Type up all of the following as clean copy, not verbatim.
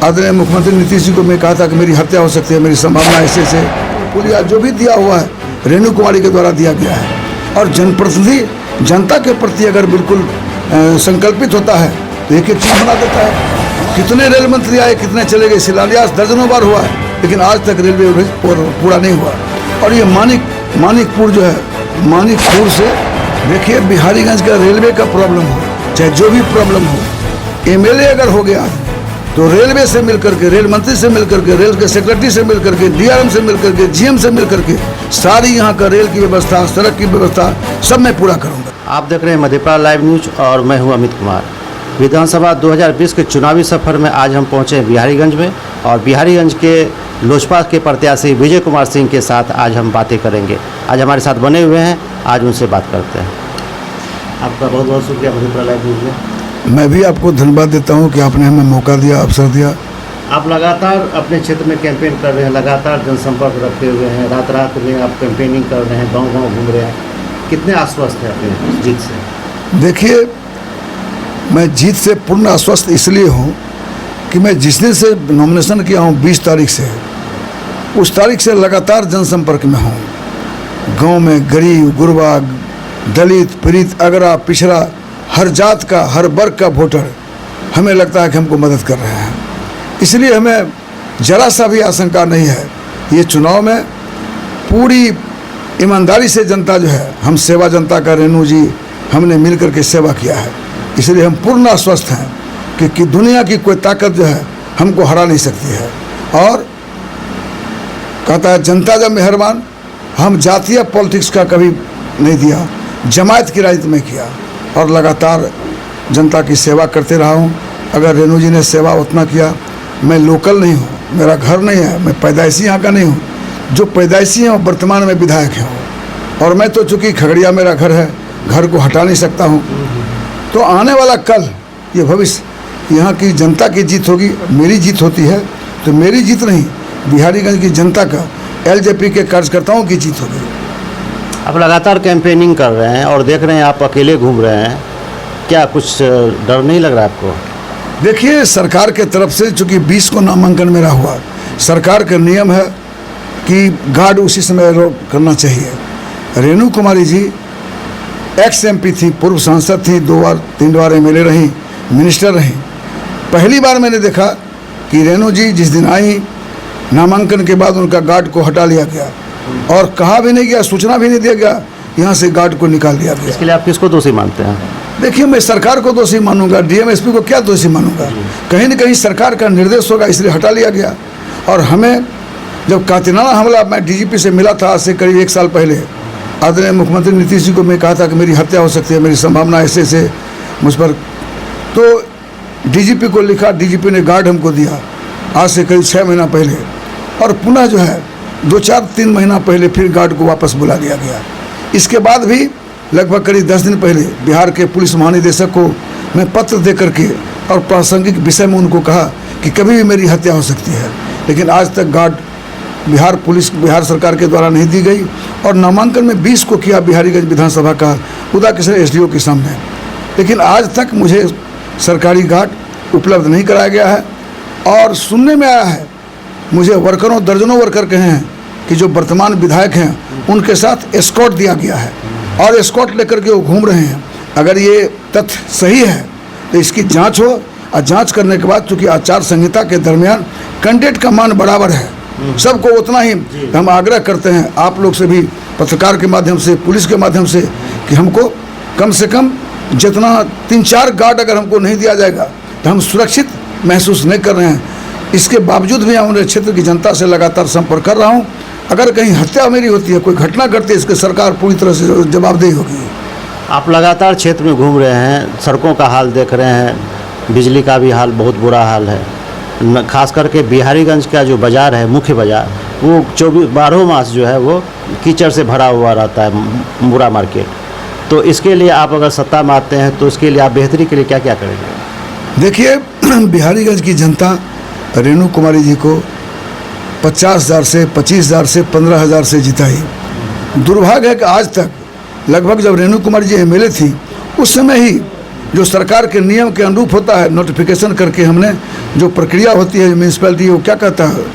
आदरणीय मुख्यमंत्री नीतीश जी को मैं कहा था कि मेरी हत्या हो सकती है, मेरी संभावना ऐसे से पूरी जो भी दिया हुआ है रेणु कुमारी के द्वारा दिया गया है। और जनप्रतिनिधि जनता के प्रति अगर बिल्कुल संकल्पित होता है तो एक एक चीज़ बना देता है। कितने रेल मंत्री आए, कितने चले गए, शिलान्यास दर्जनों बार हुआ है, लेकिन आज तक रेलवे पूरा नहीं हुआ। और ये मानिकपुर जो है, मानिकपुर से देखिए बिहारीगंज का रेलवे का प्रॉब्लम हो, चाहे जो भी प्रॉब्लम हो, एमएलए अगर हो गया तो रेलवे से मिलकर के, रेल मंत्री से मिलकर के, रेल के सेक्रेटरी से मिलकर के, डीआरएम से मिलकर के, जीएम से मिलकर के सारी यहाँ का रेल की व्यवस्था, सड़क की व्यवस्था सब मैं पूरा करूँगा। आप देख रहे हैं मधेपुरा लाइव न्यूज और मैं हूँ अमित कुमार। विधानसभा 2020 के चुनावी सफर में आज हम पहुँचे बिहारीगंज में और बिहारीगंज के लोजपा के प्रत्याशी विजय कुमार सिंह के साथ आज हम बातें करेंगे। आज हमारे साथ बने हुए हैं, आज उनसे बात करते हैं। आपका बहुत बहुत शुक्रिया मधेपुरा लाइव न्यूज में। मैं भी आपको धन्यवाद देता हूं कि आपने हमें मौका दिया, अवसर दिया। आप लगातार अपने क्षेत्र में कैंपेन कर रहे हैं, लगातार जनसंपर्क रखे हुए हैं, रात रात में आप कैंपेनिंग कर रहे हैं, गांव-गांव घूम रहे हैं, कितने आश्वस्त हैं अपने जीत से? देखिए, मैं जीत से पूर्ण आश्वस्त इसलिए हूं कि मैं जिस दिन से नॉमिनेशन किया हूं 20 तारीख से, उस तारीख से लगातार जनसंपर्क में हूँ। गाँव में गरीब, गुरबा, दलित, पीड़ित, अगरा, पिछड़ा, हर जात का, हर वर्ग का वोटर हमें लगता है कि हमको मदद कर रहे हैं। इसलिए हमें जरा सा भी आशंका नहीं है। ये चुनाव में पूरी ईमानदारी से जनता जो है, हम सेवा जनता का, रेणु जी हमने मिल कर के सेवा किया है। इसलिए हम पूर्ण आश्वस्त हैं कि दुनिया की कोई ताकत जो है हमको हरा नहीं सकती है। और कहता है जनता जब मेहरबान, हम जातीय पॉलिटिक्स का कभी नहीं दिया, जमायत की राजनीति में किया और लगातार जनता की सेवा करते रहा हूँ। अगर रेणु जी ने सेवा उतना किया, मैं लोकल नहीं हूँ, मेरा घर नहीं है, मैं पैदाइशी यहाँ का नहीं हूँ। जो पैदाइशी हैं वो वर्तमान में विधायक हैं, और मैं तो चूँकि खगड़िया मेरा घर है, घर को हटा नहीं सकता हूँ। तो आने वाला कल, ये भविष्य यहाँ की जनता की जीत होगी, मेरी जीत होती है तो मेरी जीत नहीं, बिहारीगंज की जनता का, एलजेपी के कार्यकर्ताओं की जीत होगी। आप लगातार कैंपेनिंग कर रहे हैं और देख रहे हैं आप अकेले घूम रहे हैं, क्या कुछ डर नहीं लग रहा है आपको? देखिए, सरकार के तरफ से चूँकि 20 को नामांकन मेरा हुआ, सरकार का नियम है कि गार्ड उसी समय करना चाहिए। रेणु कुमारी जी एक्स एमपी थी, पूर्व सांसद थी, 2 बार 3 बार एमएलए रहीं, मिनिस्टर रहीं। पहली बार मैंने देखा कि रेणु जी जिस दिन आई, नामांकन के बाद उनका गार्ड को हटा लिया गया और कहा भी नहीं गया, सूचना भी नहीं दिया गया, यहाँ से गार्ड को निकाल दिया गया। इसके लिए आप किसको दोषी मानते हैं? देखिए, मैं सरकार को दोषी मानूंगा, डीएम एसपी को क्या दोषी मानूंगा? कहीं न कहीं सरकार का निर्देश होगा, इसलिए हटा लिया गया। और हमें जब कातिलाना हमला, मैं डीजीपी से मिला था आज से करीब 1 साल पहले, आदरणीय मुख्यमंत्री नीतीश जी को मैं कहा था कि मेरी हत्या हो सकती है, मेरी संभावना ऐसे से मुझ पर, तो डीजीपी को लिखा, डीजीपी ने गार्ड हमको दिया आज से करीब 6 महीना पहले। और पुनः जो है 2-4-3 महीना पहले फिर गार्ड को वापस बुला लिया गया। इसके बाद भी लगभग करीब 10 दिन पहले बिहार के पुलिस महानिदेशक को मैं पत्र दे करके और प्रासंगिक विषय में उनको कहा कि कभी भी मेरी हत्या हो सकती है, लेकिन आज तक गार्ड बिहार सरकार के द्वारा नहीं दी गई। और नामांकन में 20 को किया बिहारीगंज विधानसभा का उदाकिशन एसडीओ के सामने, लेकिन आज तक मुझे सरकारी गार्ड उपलब्ध नहीं कराया गया है। और सुनने में आया है, मुझे वर्करों, दर्जनों वर्कर कहे हैं कि जो वर्तमान विधायक हैं उनके साथ एस्कॉर्ट दिया गया है और एस्कॉर्ट लेकर के वो घूम रहे हैं। अगर ये तथ्य सही है तो इसकी जांच हो, और जांच करने के बाद, चूँकि आचार संहिता के दरमियान कैंडिडेट का मान बराबर है, सबको उतना ही हम आग्रह करते हैं आप लोग से भी, पत्रकार के माध्यम से, पुलिस के माध्यम से, कि हमको कम से कम जितना 3-4 गार्ड अगर हमको नहीं दिया जाएगा तो हम सुरक्षित महसूस नहीं कर रहे हैं। इसके बावजूद भी मैं मेरे क्षेत्र की जनता से लगातार संपर्क कर रहा हूँ। अगर कहीं हत्या मेरी होती है, कोई घटना घटती है, इसकी सरकार पूरी तरह से जवाबदेही होगी। आप लगातार क्षेत्र में घूम रहे हैं, सड़कों का हाल देख रहे हैं, बिजली का भी हाल बहुत बुरा हाल है, खास करके बिहारीगंज का जो बाज़ार है, मुख्य बाज़ार, वो 12 मास जो है वो कीचड़ से भरा हुआ रहता है, बुरा मार्केट। तो इसके लिए आप अगर सत्ता में आते हैं तो इसके लिए आप बेहतरी के लिए क्या क्या करेंगे? देखिए, बिहारीगंज की जनता रेणु कुमारी जी को 50,000 से, 25,000 से, 15,000 से जिताई। दुर्भाग्य है कि आज तक लगभग जब रेणु कुमारी जी एमएलए थी उस समय ही जो सरकार के नियम के अनुरूप होता है, नोटिफिकेशन करके हमने जो प्रक्रिया होती है म्यूनसिपैलिटी, वो क्या कहता है,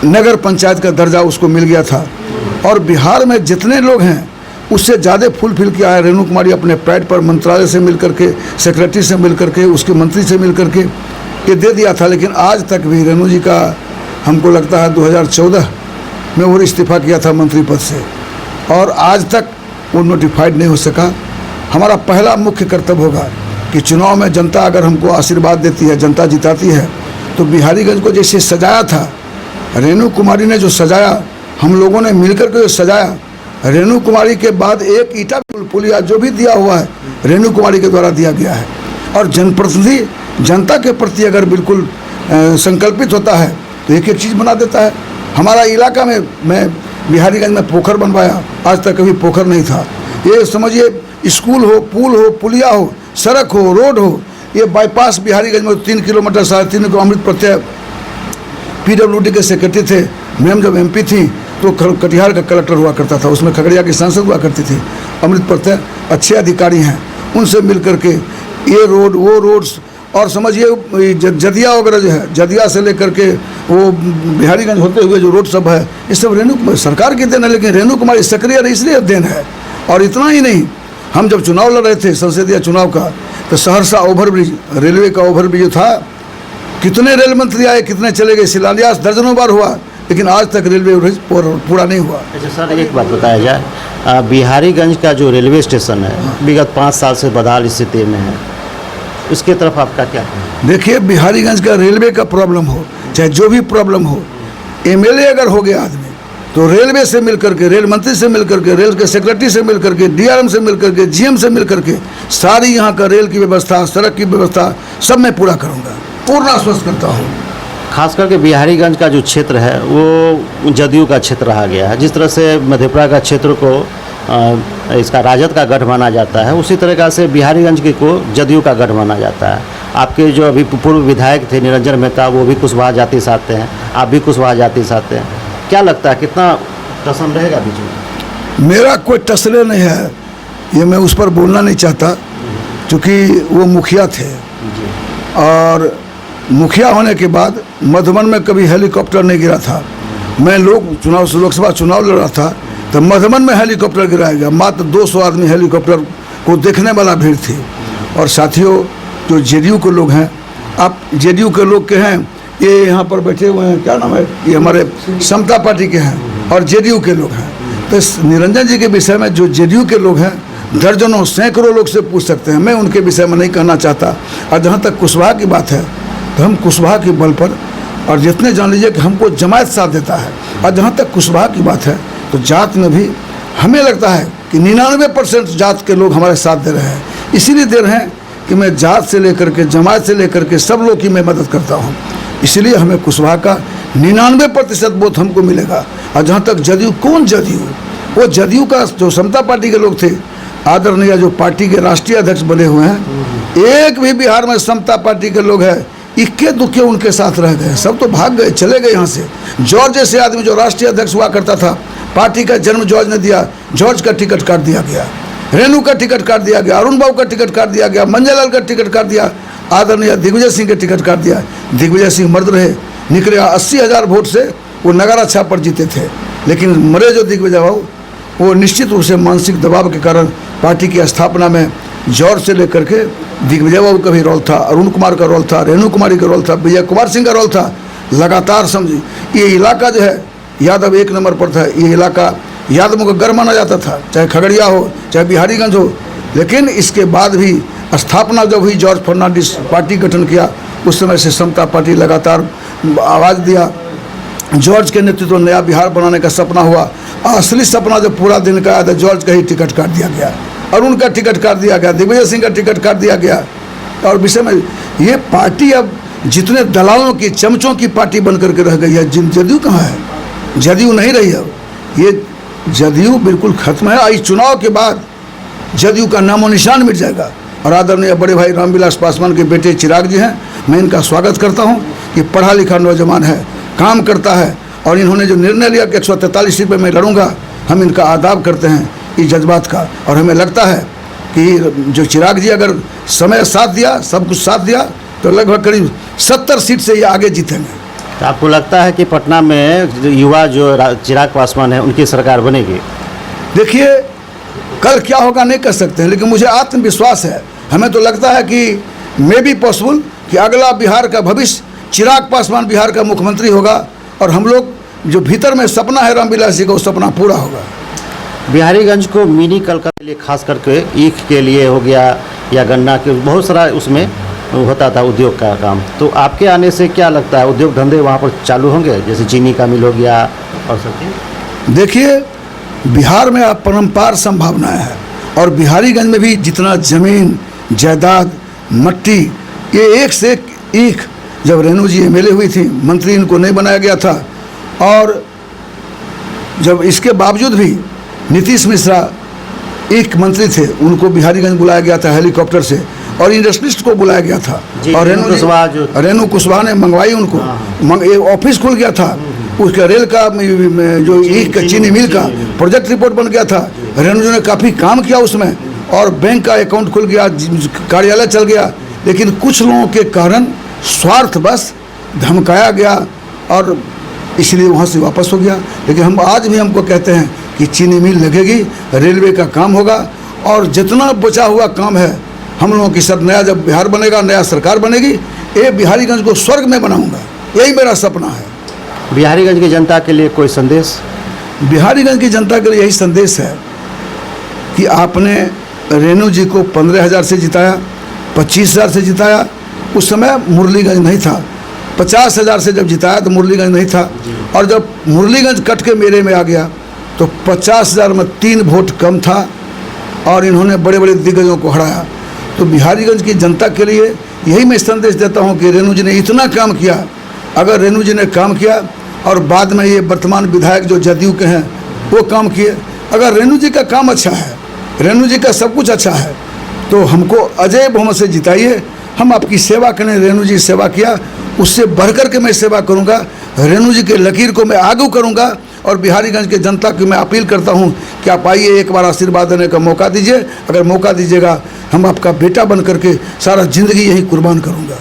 नगर पंचायत का दर्जा उसको मिल गया था। और बिहार में जितने लोग हैं उससे ज़्यादा फुलफिल किया है रेणु कुमारी अपने पैड पर, मंत्रालय से मिल करके, सेक्रेटरी से मिल करके, उसके मंत्री से मिल करके ये दे दिया था। लेकिन आज तक भी रेणु जी का हमको लगता है 2014 में वो इस्तीफा किया था मंत्री पद से, और आज तक वो नोटिफाइड नहीं हो सका। हमारा पहला मुख्य कर्तव्य होगा कि चुनाव में जनता अगर हमको आशीर्वाद देती है, जनता जिताती है, तो बिहारीगंज को जैसे सजाया था, रेणु कुमारी ने जो सजाया, हम लोगों ने मिलकर के जो सजाया, रेणु कुमारी के बाद एक ईटा पुलिया जो भी दिया हुआ है रेणु कुमारी के द्वारा दिया गया है। और जनप्रतिनिधि जनता के प्रति अगर बिल्कुल संकल्पित होता है तो एक एक चीज़ बना देता है। हमारा इलाका में मैं बिहारीगंज में पोखर बनवाया, आज तक कभी पोखर नहीं था। ये समझिए स्कूल हो, पुल हो, पुलिया हो, सड़क हो, रोड हो, ये बाईपास बिहारीगंज में 3 किलोमीटर 3.5 किलो। अमृत प्रत्यय PWD के सेक्रेटरी थे, मैम जब MP थी तो कटिहार का कलेक्टर हुआ करता था, उसमें खगड़िया की सांसद हुआ करती थी। अमृत प्रत्यय अच्छे अधिकारी हैं, उनसे मिल करके ये रोड वो रोड्स, और समझिए जदिया वगैरह जो है, जदिया से लेकर के वो बिहारीगंज होते हुए जो रोड सब है, ये सब रेणु सरकार की देन है। लेकिन रेणु कुमारी सक्रिय इसलिए देन है। और इतना ही नहीं, हम जब चुनाव लड़ रहे थे संसदीय चुनाव का, तो सहरसा ओवरब्रिज, रेलवे का ओवरब्रिज था, कितने रेल मंत्री आए, कितने चले गए, शिलान्यास दर्जनों बार हुआ, लेकिन आज तक रेलवे ब्रिज पूरा नहीं हुआ। अच्छा सर, एक बात बताया जाए, बिहारीगंज का जो रेलवे स्टेशन है विगत 5 साल से बदहाल स्थिति में है, उसकी तरफ आपका क्या है? देखिए, बिहारीगंज का रेलवे का प्रॉब्लम हो, चाहे जो भी प्रॉब्लम हो, MLA अगर हो गया आदमी तो रेलवे से मिल करके, रेल मंत्री से मिल करके, रेल के सेक्रेटरी से मिल करके, DRM से मिल करके, GM से मिल करके, सारी यहाँ का रेल की व्यवस्था, सड़क की व्यवस्था सब मैं पूरा करूँगा, पूर्ण आश्वस्त करता हूँ। खास करके बिहारीगंज का जो क्षेत्र है वो जदयू का क्षेत्र रहा गया है। जिस तरह से मधेपुरा का क्षेत्र को इसका राजद का गढ़ माना जाता है, उसी तरह से बिहारीगंज के को जदयू का गढ़ माना जाता है। आपके जो अभी पूर्व विधायक थे निरंजन मेहता, वो भी कुशवाहा जाति से आते हैं, आप भी कुशवाहा जाति से आते हैं। क्या लगता है कितना टसन रहेगा बीच में? मेरा कोई टसले नहीं है, ये मैं उस पर बोलना नहीं चाहता, क्योंकि वो मुखिया थे, और मुखिया होने के बाद मधुबन में कभी हेलीकॉप्टर नहीं गिरा था। मैं लोकसभा चुनाव लड़ रहा था, तो मधुबन में हेलीकॉप्टर गिराया गया, मात्र 200 आदमी हेलीकॉप्टर को देखने वाला भीड़ थी। और साथियों, जो JDU के लोग हैं, आप JDU के लोग के हैं, ये यहाँ पर बैठे हुए हैं, क्या नाम है, ये हमारे समता पार्टी के हैं और JDU के लोग हैं। तो इस निरंजन जी के विषय में जो JDU के लोग हैं, दर्जनों सैकड़ों लोग से पूछ सकते हैं, मैं उनके विषय में नहीं कहना चाहता। और जहाँ तक कुशवाहा की बात है, तो हम कुशवाहा के बल पर, और जितने जान लीजिए कि हमको जमायत साथ देता है। और जहाँ तक कुशवाहा की बात है, तो जात में भी हमें लगता है कि 99% जात के लोग हमारे साथ दे रहे हैं। इसीलिए दे रहे हैं कि मैं जात से लेकर के, जमायत से लेकर के सब लोग की मैं मदद करता हूँ। इसलिए हमें कुशवाहा का 99% वोट हमको मिलेगा। और जहाँ तक जदयू, कौन जदयू, वो जदयू का जो समता पार्टी के लोग थे, आदरणीय जो पार्टी के राष्ट्रीय अध्यक्ष बने हुए हैं, एक भी बिहार में समता पार्टी के लोग हैं, इक्के दुक्के उनके साथ रह गए, सब तो भाग गए, चले गए यहाँ से। जॉर्ज जैसे आदमी जो राष्ट्रीय अध्यक्ष हुआ करता था, पार्टी का जन्म जॉर्ज ने दिया, जॉर्ज का टिकट काट दिया गया, रेणु का टिकट काट दिया गया, अरुण बाबू का टिकट काट दिया गया, मंजयलाल का टिकट काट दिया, आदरणीय दिग्विजय सिंह के टिकट काट दिया। दिग्विजय सिंह मर्द रहे, निकले 80,000 वोट से वो नगारा छाप पर जीते थे। लेकिन मरे जो दिग्विजय बाबू, वो निश्चित रूप से मानसिक दबाव के कारण पार्टी की स्थापना में जॉर्ज से लेकर के दिग्विजय बाबू का भी रोल था, अरुण कुमार का रोल था, रेणु कुमारी का रोल था, विजय कुमार सिंह का रोल था। लगातार समझिए, ये इलाका जो है यादव 1 नंबर पर था। ये इलाका यादवों का घर माना जाता था, चाहे खगड़िया हो, चाहे बिहारीगंज हो। लेकिन इसके बाद भी स्थापना जब हुई, जॉर्ज फर्नांडिस पार्टी गठन किया, उस समय से समता पार्टी लगातार आवाज़ दिया। जॉर्ज के नेतृत्व में नया बिहार बनाने का सपना हुआ। असली सपना जब पूरा दिन का आया, तो जॉर्ज का ही टिकट काट दिया गया, अरुण का टिकट काट दिया गया, दिग्विजय सिंह का टिकट काट दिया गया। और विषय में ये पार्टी अब जितने दलालों की, चमचों की पार्टी बन करके रह गई है। जदयू कहाँ है? जदयू नहीं रही अब, ये जदयू बिल्कुल खत्म है। इस चुनाव के बाद जदयू का नामो निशान मिट जाएगा। और आदरणीय बड़े भाई रामविलास पासवान के बेटे चिराग जी हैं, मैं इनका स्वागत करता हूं। ये पढ़ा लिखा नौजवान है, काम करता है, और इन्होंने जो निर्णय लिया कि 143 सीट पर मैं लड़ूंगा, हम इनका आदाब करते हैं इस जज्बात का। और हमें लगता है कि जो चिराग जी अगर समय साथ दिया, सब कुछ साथ दिया, तो लगभग करीब 70 सीट से ये आगे जीतेंगे। तो आपको लगता है कि पटना में युवा जो चिराग पासवान है उनकी सरकार बनेगी? देखिए, कल क्या होगा नहीं कह सकते हैं, लेकिन मुझे आत्मविश्वास है। हमें तो लगता है कि मे बी पॉसिबल कि अगला बिहार का भविष्य चिराग पासवान बिहार का मुख्यमंत्री होगा, और हम लोग जो भीतर में सपना है रामविलास जी का, वो सपना पूरा होगा। बिहारीगंज को मिनी कलकत्ता के लिए, खास करके ईख के लिए हो गया या गन्ना के, बहुत सारा उसमें होता था उद्योग का काम। तो आपके आने से क्या लगता है, उद्योग धंधे वहाँ पर चालू होंगे, जैसे चीनी का मिल हो गया और सब चीज़? देखिए, बिहार में अपरंपार संभावनाएं हैं, और बिहारीगंज में भी जितना जमीन जायदाद मट्टी, ये एक से एक। जब रेणु जी एमएलए हुई थी, मंत्री इनको नहीं बनाया गया था, और जब इसके बावजूद भी नीतीश मिश्रा एक मंत्री थे, उनको बिहारीगंज बुलाया गया था हेलीकॉप्टर से, और इंडस्ट्रिस्ट को बुलाया गया था, और रेणु कुशवाहा ने मंगवाई उनको। एक ऑफिस खुल गया था, उसका रेल का जो ईख का चीनी मिल का प्रोजेक्ट रिपोर्ट बन गया था। रेणु जी ने काफ़ी काम किया उसमें, और बैंक का अकाउंट खुल गया, कार्यालय चल गया। लेकिन कुछ लोगों के कारण स्वार्थ बस धमकाया गया, और इसलिए वहाँ से वापस हो गया। लेकिन हम आज भी हमको कहते हैं कि चीनी मिल लगेगी, रेलवे का काम होगा, और जितना बचा हुआ काम है हम लोगों के साथ, नया जब बिहार बनेगा, नया सरकार बनेगी, ये बिहारीगंज को स्वर्ग में बनाऊंगा, यही मेरा सपना है। बिहारीगंज की जनता के लिए कोई संदेश? बिहारीगंज की जनता के लिए यही संदेश है कि आपने रेणु जी को 15,000 से जिताया, 25,000 से जिताया। उस समय मुरलीगंज नहीं था। 50,000 से जब जिताया तो मुरलीगंज नहीं था, और जब मुरलीगंज कट के मेरे में आ गया तो 50,000 में 3 वोट कम था, और इन्होंने बड़े बड़े दिग्गजों को हराया। तो बिहारीगंज की जनता के लिए यही मैं संदेश देता हूँ कि रेणु जी ने इतना काम किया। अगर रेणु जी ने काम किया, और बाद में ये वर्तमान विधायक जो जदयू के हैं वो काम किए, अगर रेणु जी का काम अच्छा है, रेणु जी का सब कुछ अच्छा है, तो हमको अजय बहुमत से जिताइए। हम आपकी सेवा करें, रेणु जी सेवा किया, उससे बढ़कर के मैं सेवा करूंगा। रेणु जी के लकीर को मैं आगू करूंगा, और बिहारीगंज के जनता की मैं अपील करता हूं कि आप आइए, एक बार आशीर्वाद देने का मौका दीजिए। अगर मौका दीजिएगा, हम आपका बेटा बन करके सारा जिंदगी यही कुर्बान करूंगा।